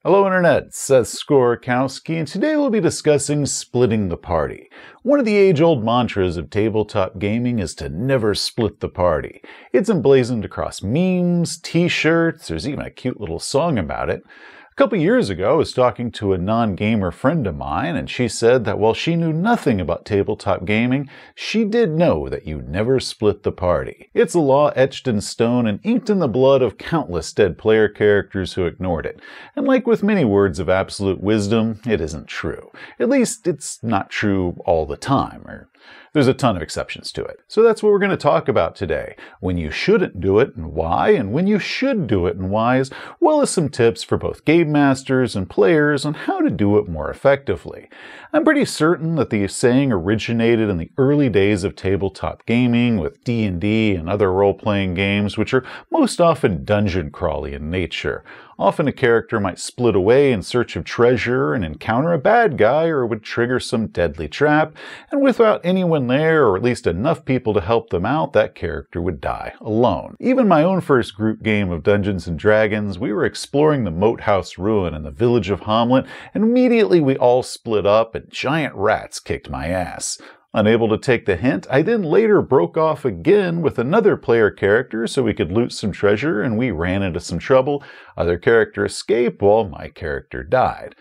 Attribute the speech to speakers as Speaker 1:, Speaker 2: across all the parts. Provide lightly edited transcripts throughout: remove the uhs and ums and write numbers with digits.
Speaker 1: Hello Internet, Seth Skorkowski, and today we'll be discussing splitting the party. One of the age-old mantras of tabletop gaming is to never split the party. It's emblazoned across memes, t-shirts, there's even a cute little song about it. A couple years ago, I was talking to a non-gamer friend of mine, and she said that while she knew nothing about tabletop gaming, she did know that you never split the party. It's a law etched in stone and inked in the blood of countless dead player characters who ignored it. And like with many words of absolute wisdom, it isn't true. At least, it's not true all the time, or there's a ton of exceptions to it. So that's what we're going to talk about today. When you shouldn't do it and why, and when you should do it and why, as well as some tips for both game masters and players on how to do it more effectively. I'm pretty certain that the saying originated in the early days of tabletop gaming with D&D and other role-playing games, which are most often dungeon crawly in nature. Often a character might split away in search of treasure and encounter a bad guy or would trigger some deadly trap, and without anyone there, or at least enough people to help them out, that character would die alone. Even my own first group game of Dungeons & Dragons, we were exploring the moat house ruin in the village of Hamlet, and immediately we all split up and giant rats kicked my ass. Unable to take the hint, I then later broke off again with another player character so we could loot some treasure, and we ran into some trouble. Other character escaped while my character died.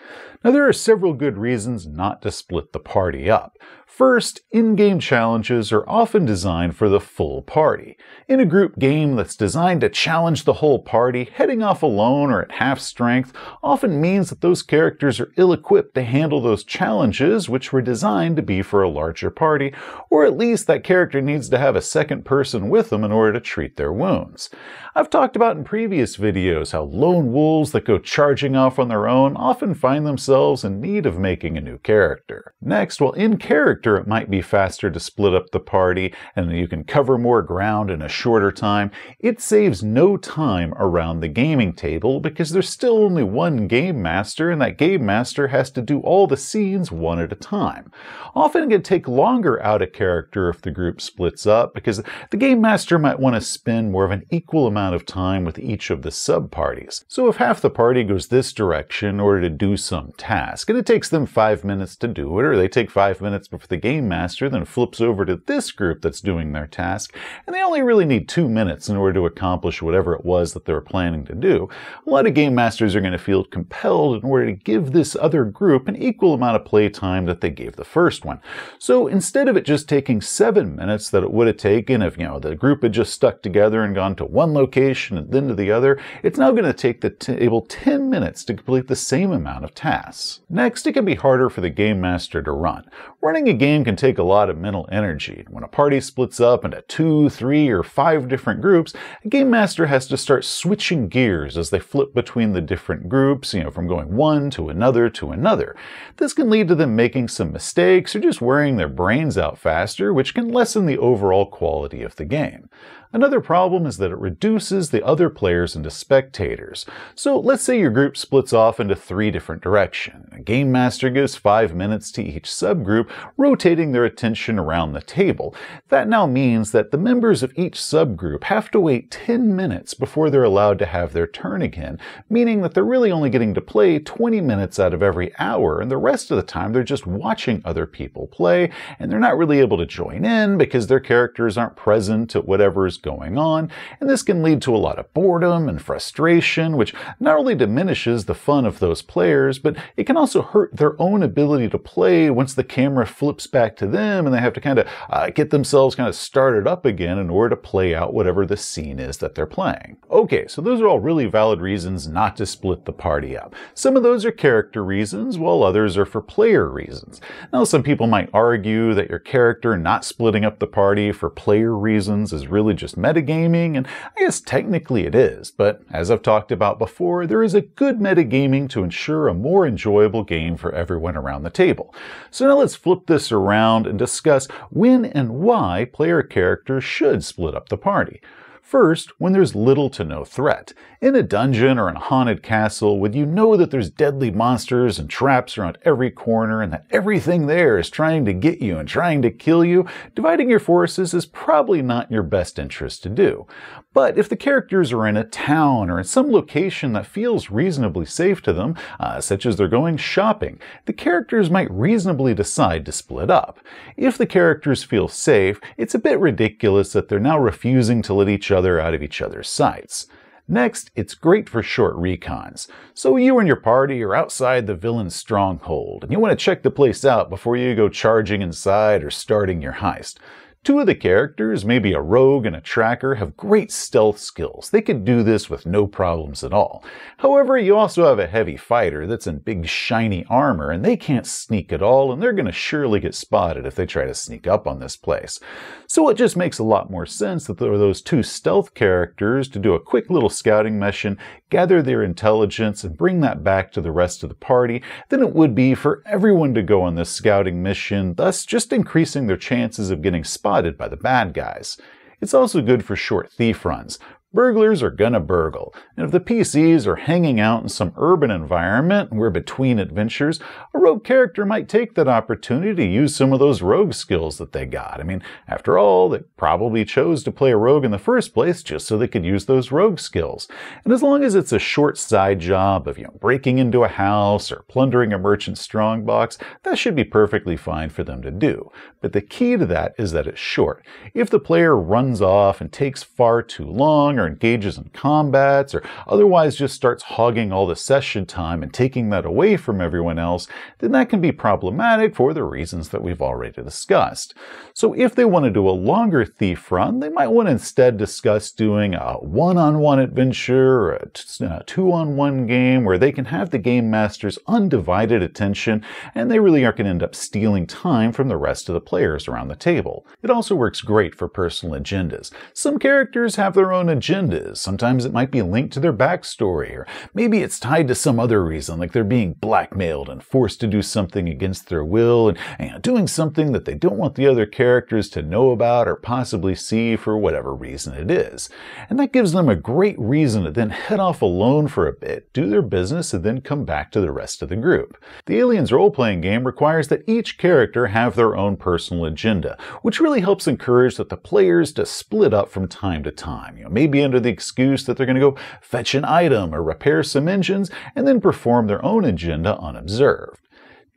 Speaker 1: Now there are several good reasons not to split the party up. First, in-game challenges are often designed for the full party. In a group game that's designed to challenge the whole party, heading off alone or at half strength often means that those characters are ill-equipped to handle those challenges which were designed to be for a larger party, or at least that character needs to have a second person with them in order to treat their wounds. I've talked about in previous videos how lone wolves that go charging off on their own often find themselves in need of making a new character. Next, while in character it might be faster to split up the party and you can cover more ground in a shorter time, it saves no time around the gaming table because there's still only one game master and that game master has to do all the scenes one at a time. Often it can take longer out of character if the group splits up because the game master might want to spend more of an equal amount of time with each of the sub-parties. So if half the party goes this direction in order to do some task and it takes them 5 minutes to do it, or they take 5 minutes before the game master then flips over to this group that's doing their task, and they only really need 2 minutes in order to accomplish whatever it was that they were planning to do, a lot of game masters are going to feel compelled in order to give this other group an equal amount of play time that they gave the first one. So instead of it just taking 7 minutes that it would have taken if, the group had just stuck together and gone to one location and then to the other, it's now going to take the table 10 minutes to complete the same amount of tasks. Next, it can be harder for the game master to run. Running a game can take a lot of mental energy. When a party splits up into 2, 3, or 5 different groups, a game master has to start switching gears as they flip between the different groups, from going one to another to another. This can lead to them making some mistakes or just wearing their brains out faster, which can lessen the overall quality of the game. Another problem is that it reduces the other players into spectators. So let's say your group splits off into 3 different directions. A game master gives 5 minutes to each subgroup, rotating their attention around the table. That now means that the members of each subgroup have to wait 10 minutes before they're allowed to have their turn again, meaning that they're really only getting to play 20 minutes out of every hour, and the rest of the time they're just watching other people play, and they're not really able to join in because their characters aren't present at whatever is going on, and this can lead to a lot of boredom and frustration, which not only diminishes the fun of those players, but it can also hurt their own ability to play once the camera flips back to them and they have to get themselves started up again in order to play out whatever the scene is that they're playing. Okay, so those are all really valid reasons not to split the party up. Some of those are character reasons, while others are for player reasons. Now, some people might argue that your character not splitting up the party for player reasons is really just metagaming, and I guess technically it is, but as I've talked about before, there is a good metagaming to ensure a more enjoyable game for everyone around the table. So now let's flip this around and discuss when and why player characters should split up the party. First, when there's little to no threat. In a dungeon or in a haunted castle, when you know that there's deadly monsters and traps around every corner and that everything there is trying to get you and trying to kill you, dividing your forces is probably not in your best interest to do. But if the characters are in a town or in some location that feels reasonably safe to them, such as they're going shopping, the characters might reasonably decide to split up. If the characters feel safe, it's a bit ridiculous that they're now refusing to let each other out of each other's sights. Next, it's great for short recons. So you and your party are outside the villain's stronghold, and you want to check the place out before you go charging inside or starting your heist. Two of the characters, maybe a rogue and a tracker, have great stealth skills. They could do this with no problems at all. However, you also have a heavy fighter that's in big shiny armor, and they can't sneak at all, and they're going to surely get spotted if they try to sneak up on this place. So it just makes a lot more sense that there are those two stealth characters to do a quick little scouting mission, gather their intelligence, and bring that back to the rest of the party than it would be for everyone to go on this scouting mission, thus just increasing their chances of getting spotted by the bad guys. It's also good for short thief runs. Burglars are gonna burgle, and if the PCs are hanging out in some urban environment where between adventures, a rogue character might take that opportunity to use some of those rogue skills that they got. I mean, after all, they probably chose to play a rogue in the first place just so they could use those rogue skills. And as long as it's a short side job of, breaking into a house or plundering a merchant's strongbox, that should be perfectly fine for them to do. But the key to that is that it's short. If the player runs off and takes far too long or engages in combats or otherwise just starts hogging all the session time and taking that away from everyone else, then that can be problematic for the reasons that we've already discussed. So if they want to do a longer thief run, they might want to instead discuss doing a one-on-one adventure or a two-on-one game where they can have the game master's undivided attention and they really aren't going to end up stealing time from the rest of the players around the table. It also works great for personal agendas. Some characters have their own agendas. Sometimes it might be linked to their backstory, or maybe it's tied to some other reason, like they're being blackmailed and forced to do something against their will and doing something that they don't want the other characters to know about or possibly see for whatever reason it is. And that gives them a great reason to then head off alone for a bit, do their business, and then come back to the rest of the group. The Aliens role-playing game requires that each character have their own personal agenda, which really helps encourage that the players to split up from time to time. Maybe under the excuse that they're going to go fetch an item or repair some engines and then perform their own agenda unobserved.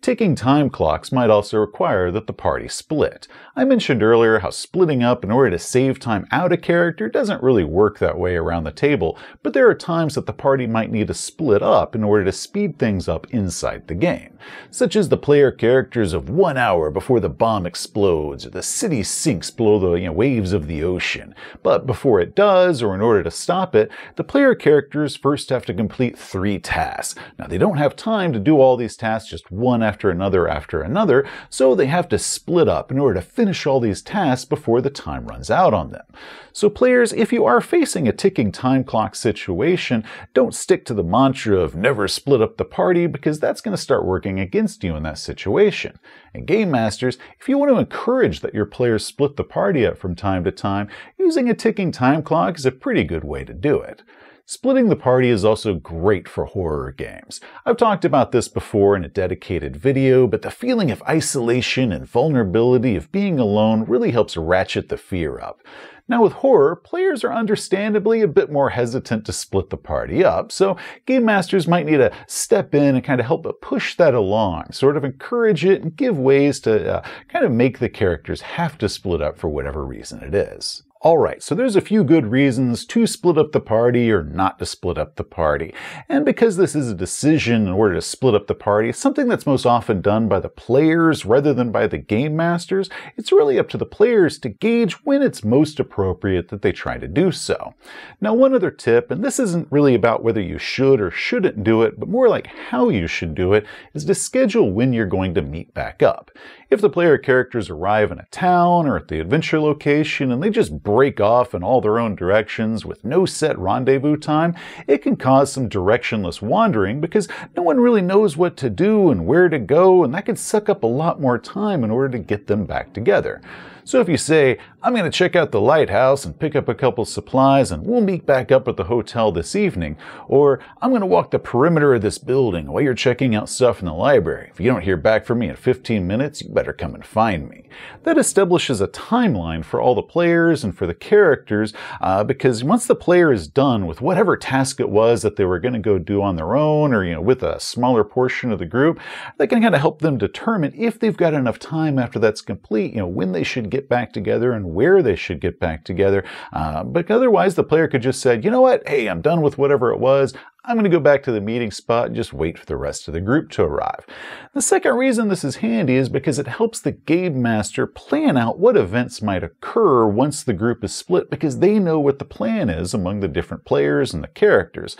Speaker 1: Ticking time clocks might also require that the party split. I mentioned earlier how splitting up in order to save time out a character doesn't really work that way around the table, but there are times that the party might need to split up in order to speed things up inside the game, such as the player characters of 1 hour before the bomb explodes or the city sinks below the waves of the ocean. But before it does, or in order to stop it, the player characters first have to complete 3 tasks. Now they don't have time to do all these tasks just one after another, so they have to split up in order to finish all these tasks before the time runs out on them. So players, if you are facing a ticking time clock situation, don't stick to the mantra of never split up the party, because that's going to start working against you in that situation. And game masters, if you want to encourage that your players split the party up from time to time, using a ticking time clock is a pretty good way to do it. Splitting the party is also great for horror games. I've talked about this before in a dedicated video, but the feeling of isolation and vulnerability of being alone really helps ratchet the fear up. Now with horror, players are understandably a bit more hesitant to split the party up, so game masters might need to step in and kind of help push that along, sort of encourage it and give ways to kind of make the characters have to split up for whatever reason it is. Alright, so there's a few good reasons to split up the party or not to split up the party. And because this is a decision in order to split up the party, something that's most often done by the players rather than by the game masters, it's really up to the players to gauge when it's most appropriate that they try to do so. Now one other tip, and this isn't really about whether you should or shouldn't do it, but more like how you should do it, is to schedule when you're going to meet back up. If the player characters arrive in a town or at the adventure location and they just break off in all their own directions with no set rendezvous time, it can cause some directionless wandering because no one really knows what to do and where to go, and that can suck up a lot more time in order to get them back together. So if you say, I'm going to check out the lighthouse and pick up a couple supplies and we'll meet back up at the hotel this evening, or I'm going to walk the perimeter of this building while you're checking out stuff in the library. If you don't hear back from me in 15 minutes, you better come and find me. That establishes a timeline for all the players and for the characters, because once the player is done with whatever task it was that they were going to go do on their own or, with a smaller portion of the group, that can kind of help them determine if they've got enough time after that's complete, when they should get back together and where they should get back together. But otherwise, the player could just say, you know what, hey, I'm done with whatever it was. I'm going to go back to the meeting spot and just wait for the rest of the group to arrive. The second reason this is handy is because it helps the game master plan out what events might occur once the group is split, because they know what the plan is among the different players and the characters.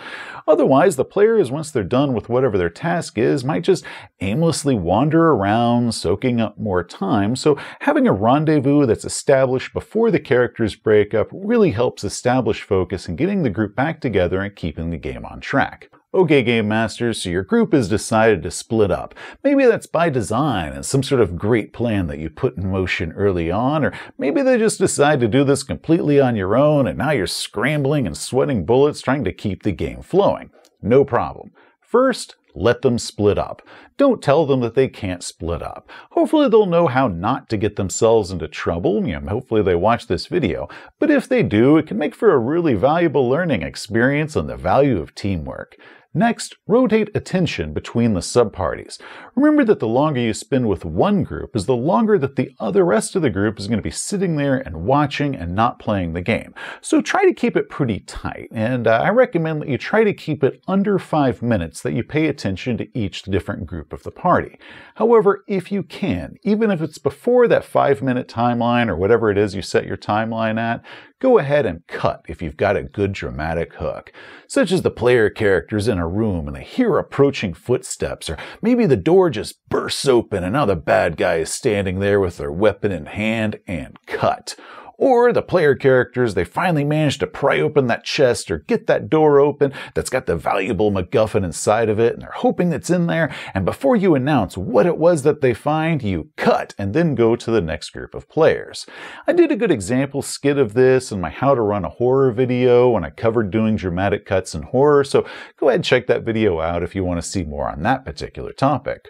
Speaker 1: Otherwise, the players, once they're done with whatever their task is, might just aimlessly wander around, soaking up more time. So having a rendezvous that's established before the characters break up really helps establish focus in getting the group back together and keeping the game on track. Okay, Game Masters, so your group has decided to split up. Maybe that's by design and some sort of great plan that you put in motion early on, or maybe they just decide to do this completely on your own and now you're scrambling and sweating bullets trying to keep the game flowing. No problem. First, let them split up. Don't tell them that they can't split up. Hopefully they'll know how not to get themselves into trouble. Hopefully they watch this video. But if they do, it can make for a really valuable learning experience on the value of teamwork. Next, rotate attention between the subparties. Remember that the longer you spend with one group is the longer that the rest of the group is going to be sitting there and watching and not playing the game. So try to keep it pretty tight, and I recommend that you try to keep it under 5 minutes that you pay attention to each different group of the party. However, if you can, even if it's before that 5-minute timeline or whatever it is you set your timeline at, go ahead and cut if you've got a good dramatic hook, such as the player characters in a room and they hear approaching footsteps, or maybe the door just bursts open and now the bad guy is standing there with their weapon in hand, and cut. Or the player characters, they finally manage to pry open that chest or get that door open that's got the valuable MacGuffin inside of it, and they're hoping it's in there, and before you announce what it was that they find, you cut and then go to the next group of players. I did a good example skit of this in my How to Run a Horror video when I covered doing dramatic cuts in horror, so go ahead and check that video out if you want to see more on that particular topic.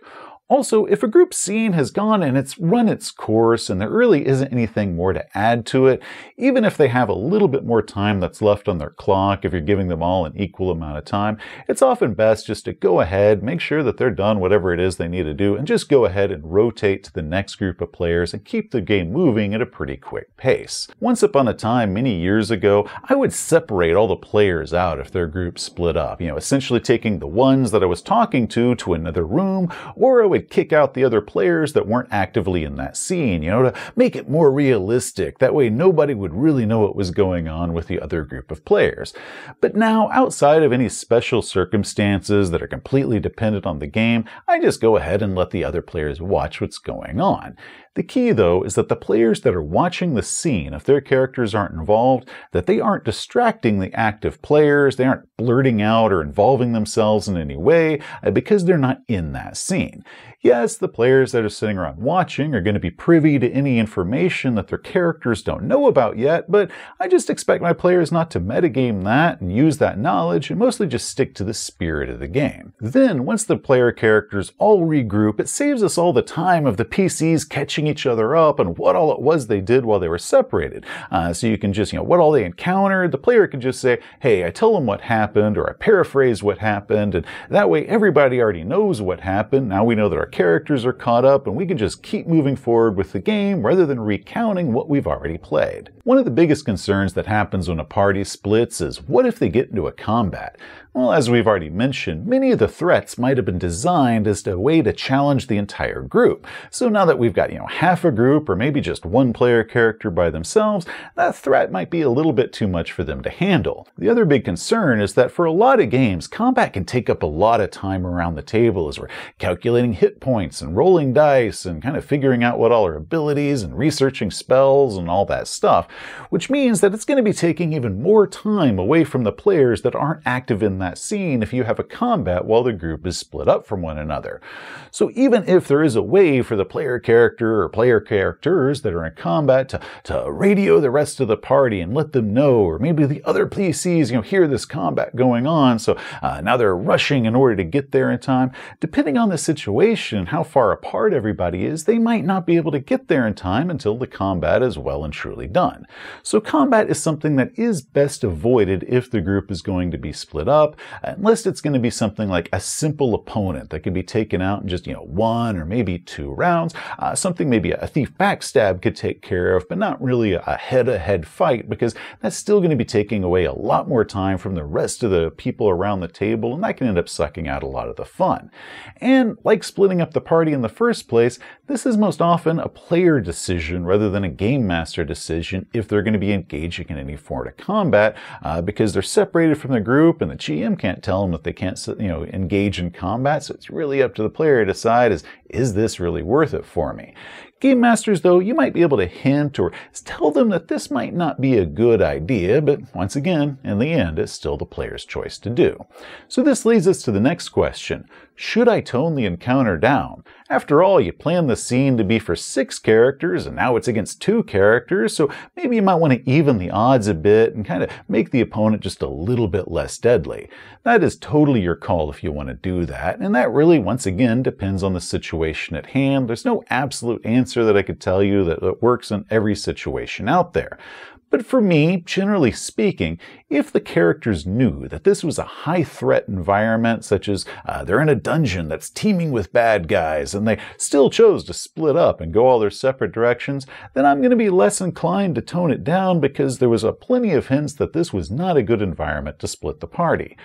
Speaker 1: Also, if a group scene has gone and it's run its course and there really isn't anything more to add to it, even if they have a little bit more time that's left on their clock, if you're giving them all an equal amount of time, it's often best just to go ahead, make sure that they're done whatever it is they need to do, and just go ahead and rotate to the next group of players and keep the game moving at a pretty quick pace. Once upon a time, many years ago, I would separate all the players out if their group split up, essentially taking the ones that I was talking to another room, or I would kick out the other players that weren't actively in that scene, to make it more realistic. That way nobody would really know what was going on with the other group of players. But now, outside of any special circumstances that are completely dependent on the game, I just go ahead and let the other players watch what's going on. The key, though, is that the players that are watching the scene, if their characters aren't involved, that they aren't distracting the active players, they aren't blurting out or involving themselves in any way, because they're not in that scene. Yes, the players that are sitting around watching are going to be privy to any information that their characters don't know about yet, but I just expect my players not to metagame that and use that knowledge, and mostly just stick to the spirit of the game. Then, once the player characters all regroup, it saves us all the time of the PCs catching each other up and what all it was they did while they were separated. So you can just, what all they encountered, the player can just say, hey, I tell them what happened, or I paraphrase what happened, and that way everybody already knows what happened. Now we know that our characters are caught up and we can just keep moving forward with the game rather than recounting what we've already played. One of the biggest concerns that happens when a party splits is, what if they get into a combat? Well, as we've already mentioned, many of the threats might have been designed as a way to challenge the entire group. So now that we've got, half a group or maybe just one player character by themselves, that threat might be a little bit too much for them to handle. The other big concern is that for a lot of games, combat can take up a lot of time around the table as we're calculating hit points and rolling dice and kind of figuring out what all our abilities and researching spells and all that stuff, which means that it's going to be taking even more time away from the players that aren't active in that that scene if you have a combat while the group is split up from one another. So even if there is a way for the player character or player characters that are in combat to radio the rest of the party and let them know, or maybe the other PCs, hear this combat going on, so now they're rushing in order to get there in time. Depending on the situation and how far apart everybody is, they might not be able to get there in time until the combat is well and truly done. So combat is something that is best avoided if the group is going to be split up, unless it's going to be something like a simple opponent that can be taken out in just, 1 or maybe 2 rounds. Something maybe a thief backstab could take care of, but not really a head-to-head fight, because that's still going to be taking away a lot more time from the rest of the people around the table, and that can end up sucking out a lot of the fun. And like splitting up the party in the first place, this is most often a player decision rather than a game master decision if they're going to be engaging in any form of combat, because they're separated from the group and the GM can't tell them that they can't engage in combat. So it's really up to the player to decide, is this really worth it for me? Game masters, though, you might be able to hint or tell them that this might not be a good idea, but once again, in the end, it's still the player's choice to do. So this leads us to the next question. Should I tone the encounter down? After all, you planned the scene to be for 6 characters, and now it's against 2 characters, so maybe you might want to even the odds a bit and kind of make the opponent just a little bit less deadly. That is totally your call if you want to do that, and that really, once again, depends on the situation at hand. There's no absolute answer that I could tell you that works in every situation out there. But for me, generally speaking, if the characters knew that this was a high-threat environment, such as they're in a dungeon that's teeming with bad guys, and they still chose to split up and go all their separate directions, then I'm going to be less inclined to tone it down, because there was plenty of hints that this was not a good environment to split the party.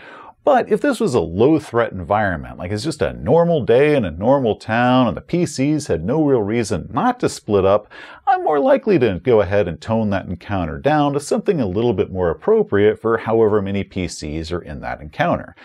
Speaker 1: But if this was a low-threat environment, like it's just a normal day in a normal town and the PCs had no real reason not to split up, I'm more likely to go ahead and tone that encounter down to something a little bit more appropriate for however many PCs are in that encounter.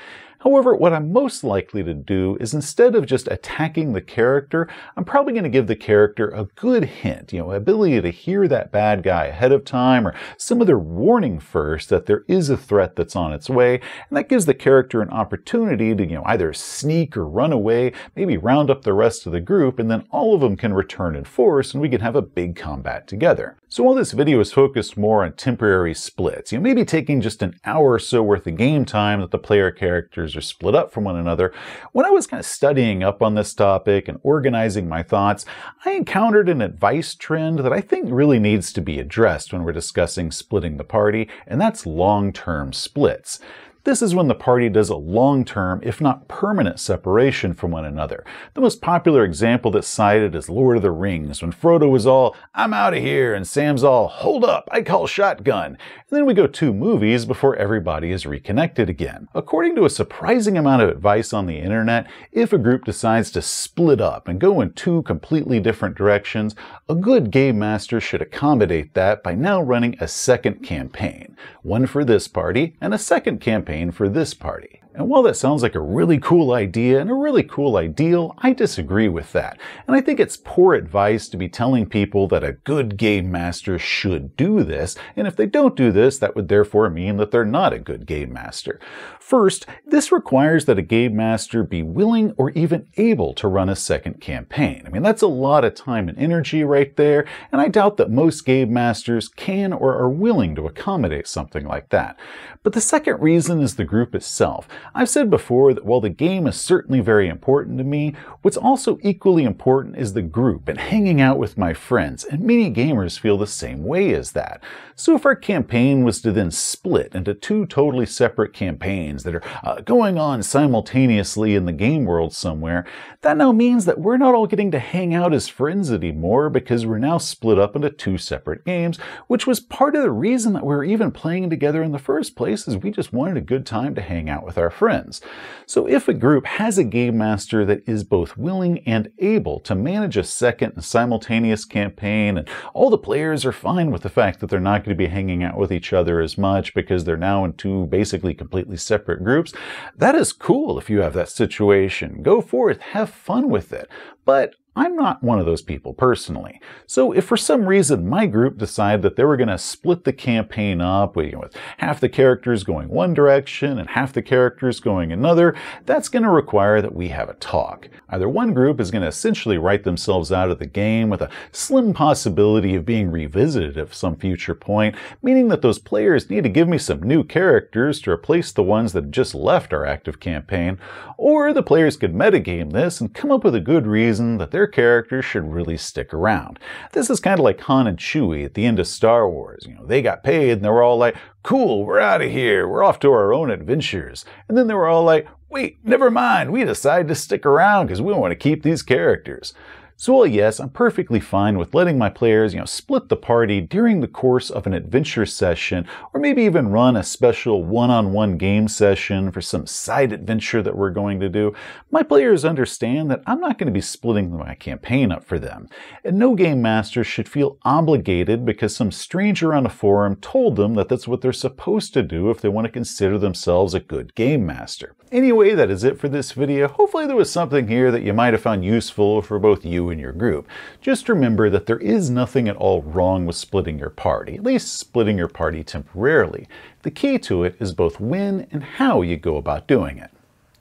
Speaker 1: However, what I'm most likely to do is, instead of just attacking the character, I'm probably going to give the character a good hint, ability to hear that bad guy ahead of time, or some other warning first that there is a threat that's on its way, and that gives the character an opportunity to, either sneak or run away, maybe round up the rest of the group, and then all of them can return in force, and we can have a big combat together. So while this video is focused more on temporary splits, maybe taking just an hour or so worth of game time that the player characters are split up from one another, when I was kind of studying up on this topic and organizing my thoughts, I encountered an advice trend that I think really needs to be addressed when we're discussing splitting the party, and that's long-term splits. This is when the party does a long-term, if not permanent, separation from one another. The most popular example that's cited is Lord of the Rings, when Frodo was all, "I'm out of here," and Sam's all, "Hold up, I call shotgun." And then we go 2 movies before everybody is reconnected again. According to a surprising amount of advice on the internet, if a group decides to split up and go in 2 completely different directions, a good game master should accommodate that by now running a second campaign. One for this party and a second campaign for this party. And while that sounds like a really cool idea and a really cool ideal, I disagree with that. And I think it's poor advice to be telling people that a good game master should do this, and if they don't do this, that would therefore mean that they're not a good game master. First, this requires that a game master be willing or even able to run a second campaign. That's a lot of time and energy right there, and I doubt that most game masters can or are willing to accommodate something like that. But the second reason is the group itself. I've said before that while the game is certainly very important to me, what's also equally important is the group and hanging out with my friends, and many gamers feel the same way as that. So if our campaign was to then split into 2 totally separate campaigns that are going on simultaneously in the game world somewhere, that now means that we're not all getting to hang out as friends anymore, because we're now split up into 2 separate games, which was part of the reason that we were even playing together in the first place, is we just wanted a good time to hang out with our friends. So if a group has a game master that is both willing and able to manage a second and simultaneous campaign, and all the players are fine with the fact that they're not going to be hanging out with each other as much because they're now in 2 basically completely separate groups, that is cool if you have that situation. Go forth, have fun with it. But I'm not one of those people personally. So if for some reason my group decided that they were going to split the campaign up with half the characters going one direction and half the characters going another, that's going to require that we have a talk. Either one group is going to essentially write themselves out of the game with a slim possibility of being revisited at some future point, meaning that those players need to give me some new characters to replace the ones that just left our active campaign, or the players could metagame this and come up with a good reason that their characters should really stick around. This is kind of like Han and Chewie at the end of Star Wars. They got paid and they were all like, cool, we're out of here, we're off to our own adventures. And then they were all like, wait, never mind, we decided to stick around because we want to keep these characters. So while yes, I'm perfectly fine with letting my players, split the party during the course of an adventure session, or maybe even run a special one-on-one game session for some side adventure that we're going to do, my players understand that I'm not going to be splitting my campaign up for them. And no game master should feel obligated because some stranger on a forum told them that that's what they're supposed to do if they want to consider themselves a good game master. Anyway, that is it for this video. Hopefully there was something here that you might have found useful for both you and your group. Just remember that there is nothing at all wrong with splitting your party, at least splitting your party temporarily. The key to it is both when and how you go about doing it.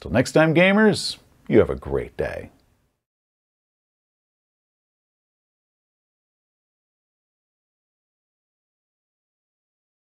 Speaker 1: Till next time, gamers, you have a great day.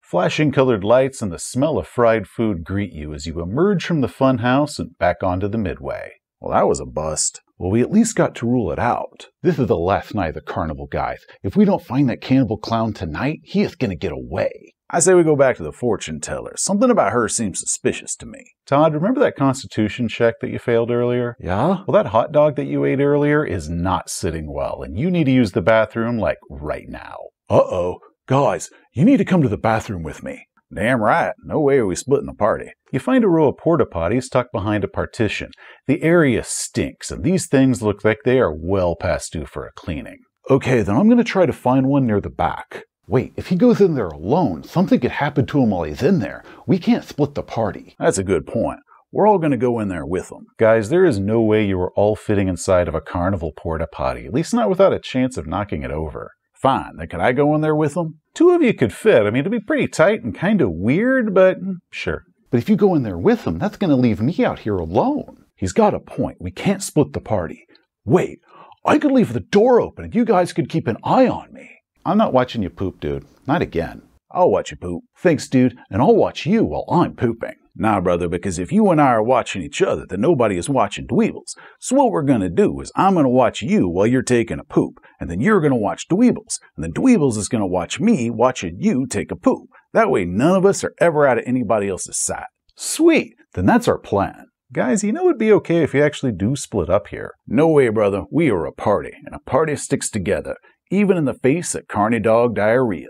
Speaker 1: Flashing colored lights and the smell of fried food greet you as you emerge from the funhouse and back onto the midway. Well, that was a bust. Well, we at least got to rule it out. This is the last night of the carnival, guys. If we don't find that cannibal clown tonight, he is gonna get away. I say we go back to the fortune teller. Something about her seems suspicious to me. Todd, remember that constitution check that you failed earlier? Yeah? Well, that hot dog that you ate earlier is not sitting well, and you need to use the bathroom, like, right now. Uh-oh. Guys, you need to come to the bathroom with me. Damn right. No way are we splitting the party. You find a row of porta potties tucked behind a partition. The area stinks, and these things look like they are well past due for a cleaning. Okay, then I'm going to try to find one near the back. Wait, if he goes in there alone, something could happen to him while he's in there. We can't split the party. That's a good point. We're all going to go in there with him. Guys, there is no way you are all fitting inside of a carnival porta potty, at least not without a chance of knocking it over. Fine, then can I go in there with them? Two of you could fit. I mean, it'd be pretty tight and kind of weird, but sure. But if you go in there with him, that's going to leave me out here alone. He's got a point. We can't split the party. Wait, I could leave the door open and you guys could keep an eye on me. I'm not watching you poop, dude. Not again. I'll watch you poop. Thanks, dude, and I'll watch you while I'm pooping. Nah, brother, because if you and I are watching each other, then nobody is watching Dweebles. So what we're going to do is I'm going to watch you while you're taking a poop, and then you're going to watch Dweebles, and then Dweebles is going to watch me watching you take a poop. That way none of us are ever out of anybody else's sight. Sweet! Then that's our plan. Guys, it'd be okay if you actually do split up here. No way, brother. We are a party, and a party sticks together, even in the face of carny dog diarrhea.